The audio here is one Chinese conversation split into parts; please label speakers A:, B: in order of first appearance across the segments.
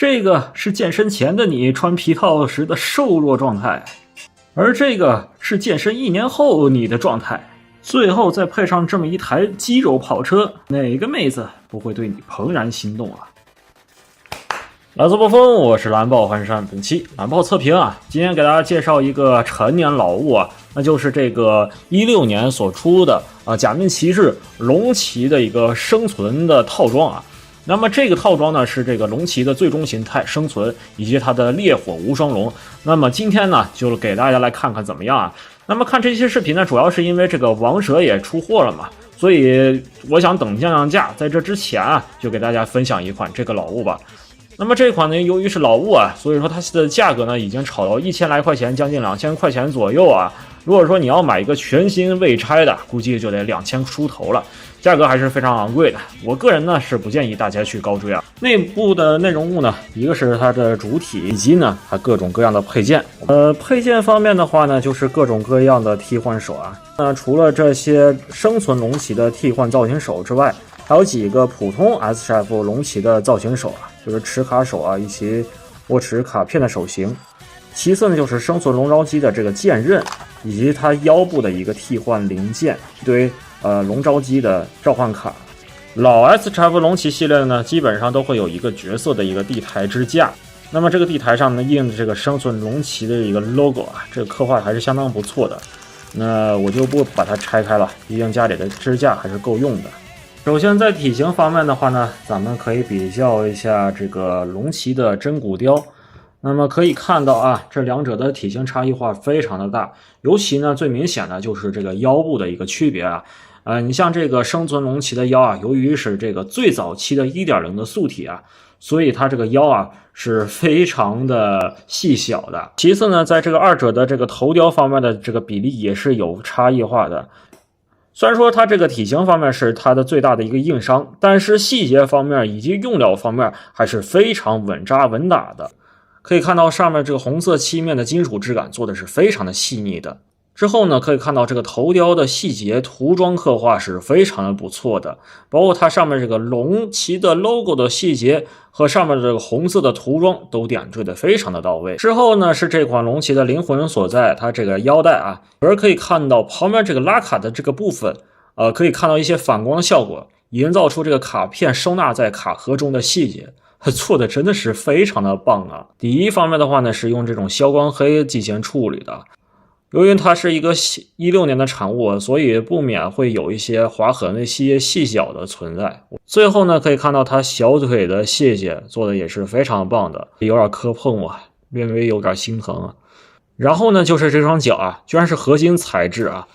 A: 这个是健身前的你穿皮套时的瘦弱状态，而这个是健身1年后你的状态。最后再配上这么一台肌肉跑车，哪个妹子不会对你怦然心动啊？蓝色波峰，我是蓝豹环山。本期蓝豹测评啊，今天给大家介绍一个陈年老物啊，那就是这个16年所出的假面骑士龙骑的一个生存的套装啊。那么这个套装呢是这个龙骑的最终形态生存以及它的烈火无双龙。那么今天呢就给大家来看看怎么样啊。那么看这些视频呢，主要是因为这个王蛇也出货了嘛，所以我想等降价，在这之前啊就给大家分享一款这个老物吧。那么这款呢，由于是老物啊，所以说它的价格呢已经炒到1000来块钱，将近2000块钱左右啊。如果说你要买一个全新未拆的，估计就得2000出头了，价格还是非常昂贵的。我个人呢是不建议大家去高追啊。内部的内容物呢，一个是它的主体，以及呢它各种各样的配件。配件方面的话呢，就是各种各样的替换手啊。除了这些生存龙骑的替换造型手之外，还有几个普通 SHF 龙骑的造型手啊，就是持卡手啊，以及握持卡片的手型。其次呢，就是生存龙招机的这个剑刃，以及它腰部的一个替换零件，一堆龙招机的召唤卡。老 SHF 龙骑系列呢，基本上都会有一个角色的一个地台支架。那么这个地台上呢，印的这个生存龙骑的一个 logo 啊，这个刻画还是相当不错的。那我就不把它拆开了，毕竟家里的支架还是够用的。首先在体型方面的话呢，咱们可以比较一下这个龙骑的真骨雕。那么可以看到啊，这两者的体型差异化非常的大，尤其呢最明显的就是这个腰部的一个区别啊。你像这个生存龙骑的腰啊，由于是这个最早期的 1.0 的素体啊，所以它这个腰啊是非常的细小的。其次呢，在这个二者的这个头雕方面的这个比例也是有差异化的。虽然说它这个体型方面是它的最大的一个硬伤，但是细节方面以及用料方面还是非常稳扎稳打的。可以看到上面这个红色漆面的金属质感做的是非常的细腻的。之后呢，可以看到这个头雕的细节涂装刻画是非常的不错的，包括它上面这个龙骑的 logo 的细节和上面这个红色的涂装都点缀的非常的到位。之后呢，是这款龙骑的灵魂所在，它这个腰带啊，而可以看到旁边这个拉卡的这个部分，可以看到一些反光的效果，营造出这个卡片收纳在卡盒中的细节。做的真的是非常的棒啊！第一方面的话呢，是用这种消光黑进行处理的。由于它是一个16年的产物，所以不免会有一些划痕的一些细小的存在。最后呢，可以看到它小腿的细节做的也是非常棒的，有点磕碰啊，略微有点心疼啊。然后呢，就是这双脚啊，居然是合金材质啊，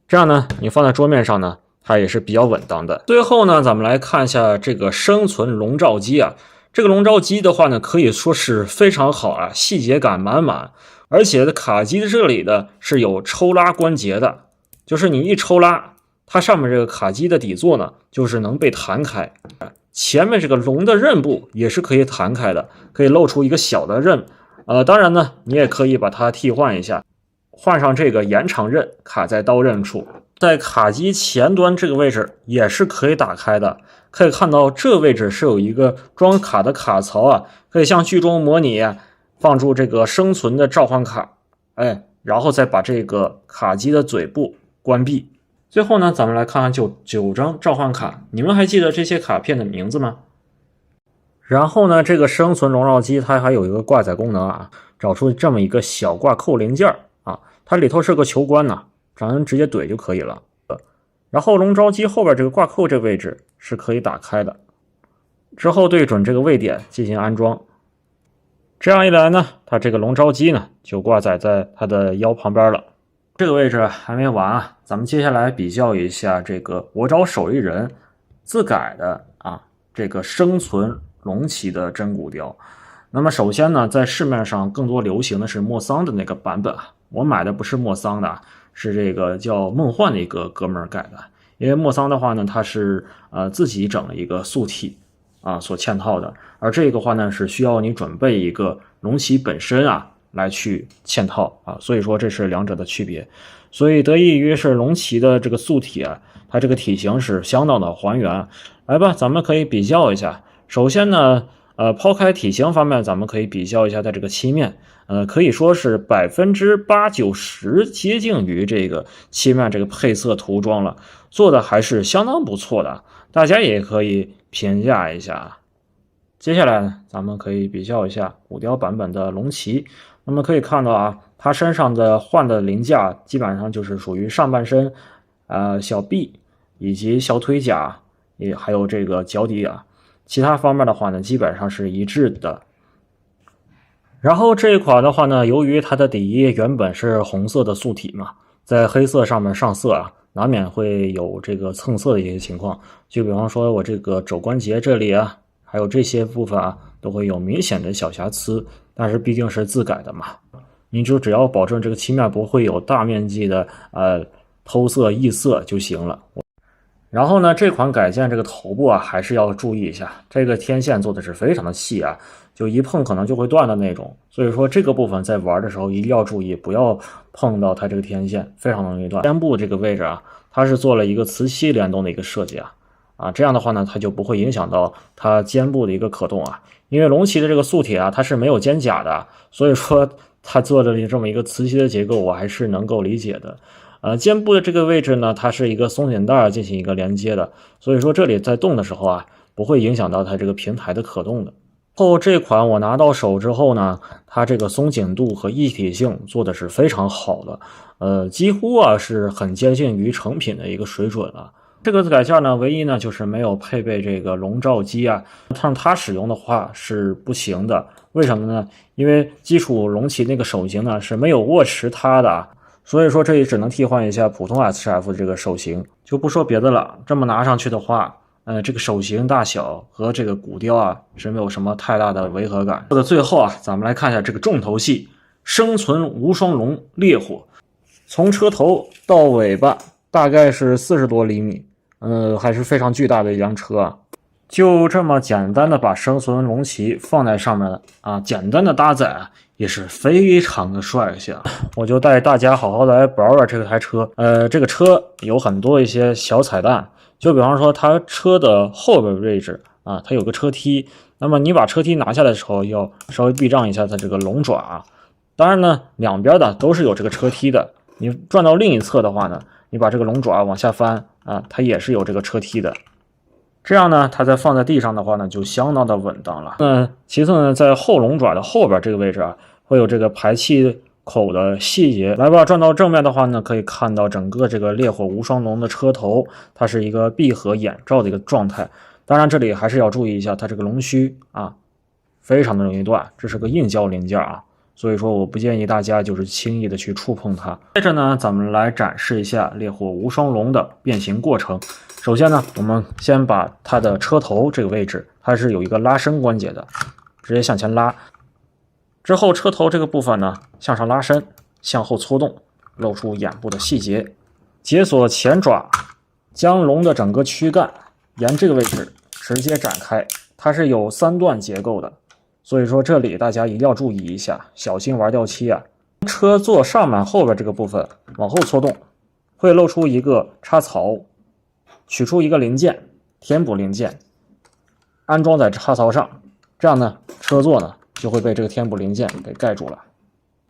A: 这样呢，你放在桌面上呢，它也是比较稳当的。最后呢，咱们来看一下这个生存龙罩机啊。这个龙罩机的话呢，可以说是非常好啊，细节感满满，而且卡机这里的是有抽拉关节的，就是你一抽拉，它上面这个卡机的底座呢，就是能被弹开。前面这个龙的刃部也是可以弹开的，可以露出一个小的刃。当然呢，你也可以把它替换一下，换上这个延长刃，卡在刀刃处。在卡机前端这个位置也是可以打开的，可以看到这位置是有一个装卡的卡槽啊，可以像剧中模拟放入这个生存的召唤卡，然后再把这个卡机的嘴部关闭。最后呢，咱们来看看9张召唤卡，你们还记得这些卡片的名字吗？然后呢，这个生存龙绕机它还有一个挂载功能啊，找出这么一个小挂扣零件啊，它里头是个球关呢，咱们直接怼就可以了。然后龙招机后边这个挂扣这个位置是可以打开的，之后对准这个位点进行安装。这样一来呢，它这个龙招机呢就挂载在它的腰旁边了。这个位置还没完啊，咱们接下来比较一下这个我找手艺人自改的这个生存龙骑的真骨雕。那么首先呢，在市面上更多流行的是莫桑的那个版本啊，我买的不是莫桑的，是这个叫梦幻的一个哥们儿改的。因为莫桑的话呢，它是自己整了一个素体所嵌套的，而这个话呢是需要你准备一个龙骑本身来去嵌套所以说这是两者的区别。所以得益于是龙骑的这个素体它它这个体型是相当的还原。来吧，咱们可以比较一下。首先呢，抛开体型方面，咱们可以比较一下它这个漆面，可以说是80%-90%接近于这个漆面这个配色涂装了，做的还是相当不错的，大家也可以评价一下。接下来呢，咱们可以比较一下虎雕版本的龙骑。那么可以看到啊，它身上的换的零件基本上就是属于上半身，小臂以及小腿甲，也还有这个脚底啊，其他方面的话呢，基本上是一致的。然后这一款的话呢，由于它的底衣原本是红色的素体嘛，在黑色上面上色啊，难免会有这个蹭色的一些情况。就比方说我这个肘关节这里啊，还有这些部分啊，都会有明显的小瑕疵。但是毕竟是自改的嘛，你只要保证这个漆面不会有大面积的偷色溢色就行了。然后呢，这款改件这个头部啊，还是要注意一下，这个天线做的是非常的细啊，就一碰可能就会断的那种。所以说这个部分在玩的时候一定要注意，不要碰到它这个天线，非常容易断。肩部这个位置啊，它是做了一个磁吸联动的一个设计啊，这样的话呢，它就不会影响到它肩部的一个可动啊。因为龙骑的这个素铁啊，它是没有肩胛的，所以说它做的这么一个磁吸的结构，我还是能够理解的。肩部的这个位置呢，它是一个松紧带进行一个连接的，所以说这里在动的时候啊，不会影响到它这个平台的可动的。后这款我拿到手之后呢，它这个松紧度和一体性做的是非常好的，几乎啊是很接近于成品的一个水准了。这个改件呢，唯一呢就是没有配备这个龙罩机啊，让它使用的话是不行的。为什么呢？因为基础龙骑那个手型呢是没有握持它的，所以说这里只能替换一下普通 SHF 这个手型。就不说别的了，这么拿上去的话，这个手型大小和这个骨雕啊是没有什么太大的违和感。到最后啊，咱们来看一下这个重头戏——生存无双龙烈火，从车头到尾巴大概是40多厘米。还是非常巨大的一辆车啊！就这么简单的把生存龙骑放在上面了啊，简单的搭载啊，也是非常的帅气啊！我就带大家好好的来玩玩这台车。这个车有很多一些小彩蛋，就比方说它车的后边位置啊，它有个车梯，那么你把车梯拿下来的时候，要稍微避让一下它这个龙爪。当然呢，两边的都是有这个车梯的，你转到另一侧的话呢，你把这个龙爪往下翻啊，它也是有这个车梯的，这样呢，它再放在地上的话呢，就相当的稳当了。其次呢，在后龙爪的后边这个位置啊，会有这个排气口的细节。来吧，转到正面的话呢，可以看到整个这个烈火无双龙的车头，它是一个闭合眼罩的一个状态。当然，这里还是要注意一下，它这个龙须啊，非常的容易断，这是个硬胶零件啊。所以说我不建议大家就是轻易的去触碰它。接着呢，咱们来展示一下烈火无双龙的变形过程。首先呢，我们先把它的车头这个位置，它是有一个拉伸关节的，直接向前拉。之后车头这个部分呢，向上拉伸，向后搓动，露出眼部的细节。解锁前爪，将龙的整个躯干沿这个位置直接展开，它是有3段结构的。所以说这里大家一定要注意一下，小心玩掉漆啊！车座上面后边这个部分往后搓动，会露出一个插槽，取出一个零件，填补零件，安装在插槽上，这样呢，车座呢就会被这个填补零件给盖住了。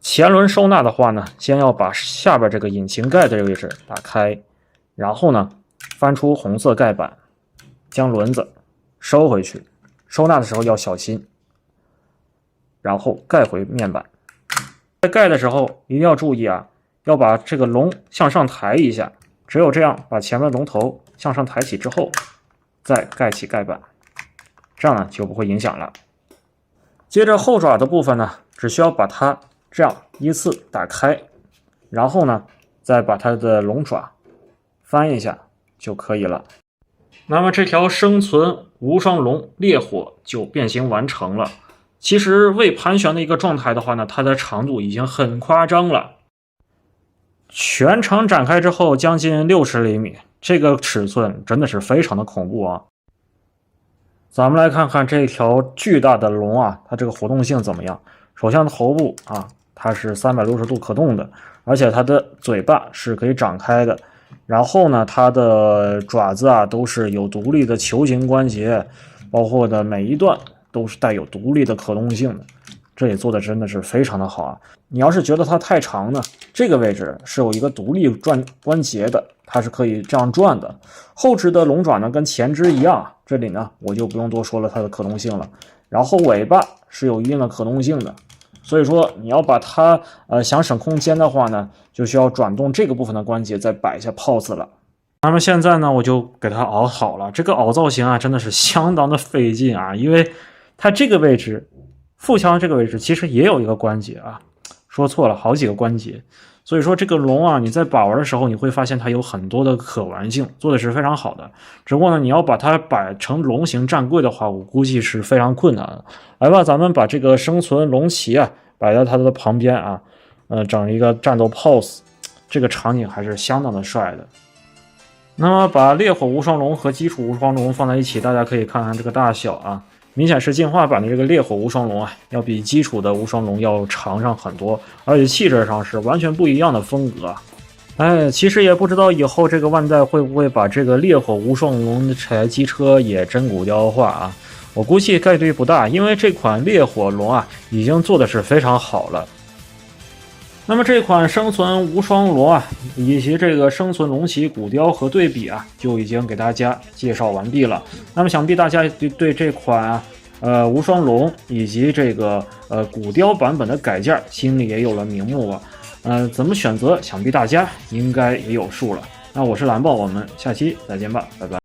A: 前轮收纳的话呢，先要把下边这个引擎盖的这个位置打开，然后呢，翻出红色盖板，将轮子收回去。收纳的时候要小心。然后盖回面板，在盖的时候一定要注意啊，要把这个龙向上抬一下，只有这样把前面龙头向上抬起之后，再盖起盖板，这样呢就不会影响了。接着后爪的部分呢，只需要把它这样依次打开，然后呢再把它的龙爪翻一下就可以了。那么这条生存无双龙烈火就变形完成了。其实未盘旋的一个状态的话呢，它的长度已经很夸张了，全程展开之后将近60厘米，这个尺寸真的是非常的恐怖啊！咱们来看看这条巨大的龙啊，它这个活动性怎么样？首先头部啊，它是360度可动的，而且它的嘴巴是可以展开的。然后呢，它的爪子啊都是有独立的球形关节，包括的每一段
B: 都是带有独立的可动性的，这也做的真的是非常的好啊。你要是觉得它太长呢，这个位置是有一个独立关节的，它是可以这样转的。后肢的龙爪呢跟前肢一样，这里呢我就不用多说了它的可动性了。然后尾巴是有一定的可动性的，所以说你要把它想省空间的话呢，就需要转动这个部分的关节，再摆一下 pose 了。那么现在呢，我就给它熬好了。这个熬造型啊，真的是相当的费劲啊，因为它这个位置，腹腔这个位置其实也有一个关节啊，说错了，好几个关节。所以说这个龙啊，你在把玩的时候，你会发现它有很多的可玩性，做的是非常好的。只不过呢，你要把它摆成龙形站柜的话，我估计是非常困难的。来吧，咱们把这个生存龙旗啊摆在它的旁边啊，整一个战斗 pose， 这个场景还是相当的帅的。那么把烈火无双龙和基础无双龙放在一起，大家可以看看这个大小啊，明显是进化版的这个烈火无双龙啊，要比基础的无双龙要长上很多，而且气质上是完全不一样的风格。哎，其实也不知道以后这个万代会不会把这个烈火无双龙的这台机车也真骨雕化啊？我估计概率不大，因为这款烈火龙啊已经做的是非常好了。那么这款生存无双龙啊，以及这个生存龙旗骨雕和对比啊，就已经给大家介绍完毕了。那么想必大家对这款无双龙以及这个骨雕版本的改件心里也有了名目吧？怎么选择，想必大家应该也有数了。那我是蓝豹，我们下期再见吧，拜拜。